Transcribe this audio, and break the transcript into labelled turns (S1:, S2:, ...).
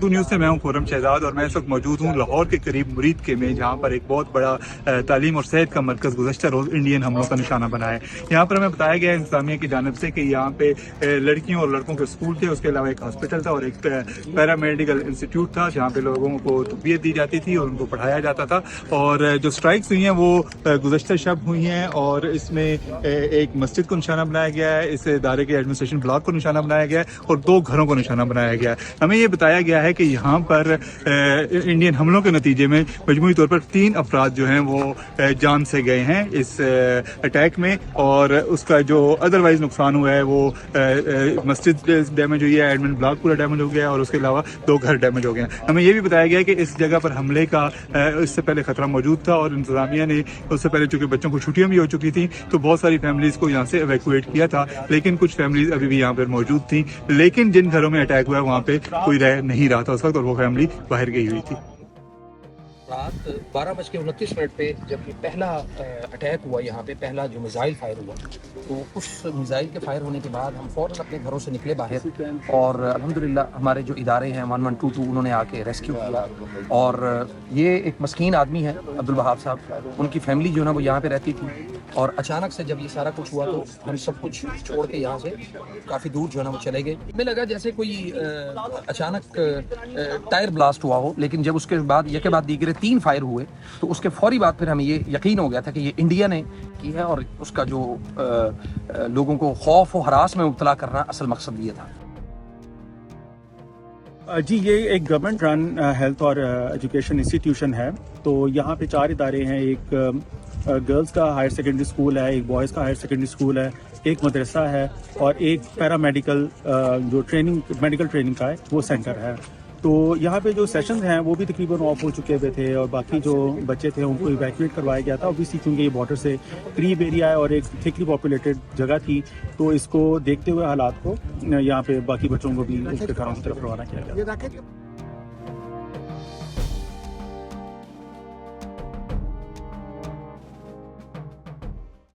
S1: News से मैं हूं खुर्रम शहजाद और मैं इस वक्त मौजूद हूं लाहौर के करीब मुरीद के में, जहां पर एक बहुत बड़ा तालीम और सेहत का मरकज़ गुज़श्ता रोज़ इंडियन हमलों का निशाना बना है। यहां पर हमें बताया गया है इंतज़ामिया की जानिब से कि यहां पे लड़कियों और लड़कों के स्कूल थे, उसके अलावा एक हॉस्पिटल था और एक पैरामेडिकल इंस्टीट्यूट था जहाँ पे लोगों को तरबियत दी जाती थी और उनको पढ़ाया जाता था। और जो स्ट्राइक्स हुई हैं वो गुज़श्ता शब हुई हैं और इसमें एक मस्जिद को निशाना बनाया गया है, इस इदारे के एडमिनिस्ट्रेशन ब्लॉक को निशाना बनाया गया है और 2 घरों को निशाना बनाया गया है। हमें ये बताया गया है कि यहाँ पर इंडियन हमलों के नतीजे में मजमूई तौर पर 3 अफराद जो हैं वो जान से गए हैं इस अटैक में, और उसका जो अदरवाइज नुकसान हुआ है वो मस्जिद डैमेज हुई है, एडमिन ब्लॉक पूरा डैमेज हो गया और उसके अलावा 2 घर डैमेज हो गए हैं। हमें ये भी बताया गया है कि इस जगह पर हमले का इससे पहले खतरा मौजूद था और इंतजामिया ने उससे पहले चूंकि बच्चों को छुट्टियां भी हो चुकी थी तो बहुत सारी फैमिलीज को यहाँ से एवैक्यूएट किया था, लेकिन कुछ फैमिलीज अभी भी यहाँ पर मौजूद थी। लेकिन जिन घरों में अटैक हुआ है वहाँ पे कोई रह नहीं रहा था उस वक्त और वो फैमिली बाहर गई हुई थी।
S2: रात 12:29 पे जब ये पहला अटैक हुआ, यहाँ पे पहला जो मिसाइल फायर हुआ, तो उस मिसाइल के फायर होने के बाद हम फ़ौरन अपने घरों से निकले बाहर और अल्हम्दुलिल्लाह हमारे जो इदारे हैं 1122 उन्होंने आके रेस्क्यू किया। और ये एक मस्कीन आदमी है अब्दुल वहाब साहब, उनकी फैमिली जो है ना वो यहाँ पे रहती थी और अचानक से जब ये सारा कुछ हुआ तो हम सब कुछ छोड़ के यहाँ से काफ़ी दूर जो है ना वो चले गए। हमें लगा जैसे कोई अचानक टायर ब्लास्ट हुआ हो, लेकिन जब उसके बाद यके बाद दीगरे 3 फायर हुए तो उसके फौरी बाद फिर हमें ये यकीन हो गया था कि ये इंडिया ने की है और उसका जो लोगों को खौफ और हरास में मुब्तला करना असल मकसद ये था।
S3: जी, ये एक गवर्नमेंट रन हेल्थ और एजुकेशन इंस्टीट्यूशन है। तो यहाँ पे 4 इदारे हैं, एक गर्ल्स का हायर सेकेंडरी स्कूल है, एक बॉयज़ का हायर सेकेंडरी स्कूल है, एक मदरसा है और एक पैरामेडिकल जो मेडिकल ट्रेनिंग का है वो सेंटर है। तो यहाँ पे जो सेशंस हैं वो भी तकरीबन ऑफ हो चुके हुए थे और बाकी जो बच्चे थे उनको इवैक्यूएट करवाया गया था। ऑब्वियसली क्योंकि ये बॉर्डर से करीब एरिया है और एक थिकली पॉपुलेटेड जगह थी, तो इसको देखते हुए हालात को यहाँ पे बाकी बच्चों को भी उसके घरों की तरफ रवाना किया गया।